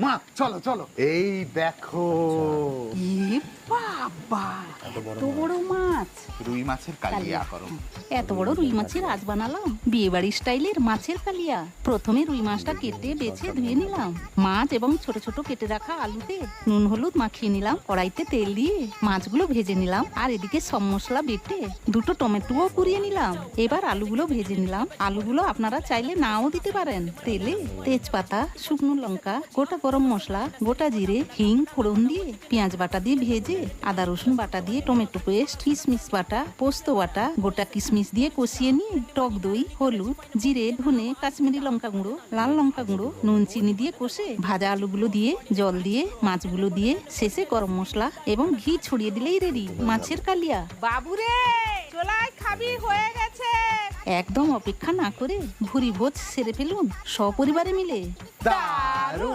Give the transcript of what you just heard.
মা চলো চলো, এই দেখো এ বাবা, এত বড় মাছ! রুই মাছের কালিয়া করো। এত বড় রুই মাছের আজ বানালাম বিয়ে বাড়ির স্টাইলের মাছের কালিয়া। প্রথমে রুই মাছটা কেটে বেছে ধুয়ে নিলাম। মাছ এবং ছোট ছোট কেটে রাখা আলুতে নুন হলুদ মাখিয়ে নিলাম। কড়াইতে তেল দিয়ে মাছগুলো ভেজে নিলাম। আর এদিকে সব মশলা বেটে দুটো টমেটোও পুড়িয়ে নিলাম। এবার আলুগুলো ভেজে নিলাম। আলুগুলো আপনারা চাইলে নাও দিতে পারেন। তেলে তেজপাতা, শুকনো লঙ্কা, গোটা গরম মশলা, গোটা জিরে, হিং ফোড়ন দিয়ে পেঁয়াজ বাটা দিয়ে ভেজে আদা রসুন বাটা দিয়ে টমেটো পেস্ট, কিশমিশ বাটা, পোস্ত বাটা, গোটা কিশমিশ দিয়ে কষিয়ে নিয়ে টক দই, হলুদ, জিরে, ধনে, কাশ্মীরি লঙ্কা গুঁড়ো, লাল লঙ্কা গুঁড়ো, নুন চিনি দিয়ে কষে ভাজা আলুগুলো দিয়ে জল দিয়ে মাছগুলো দিয়ে শেষে গরম মশলা এবং ঘি ছড়িয়ে দিলেই রেডি মাছের কালিয়া। বাবুরে চলাই খাবি হয়ে গেছে। একদম অপেক্ষা না করে ভুরি ভোজ সেরে ফেলুন সপরিবারে মিলে। দারুণ।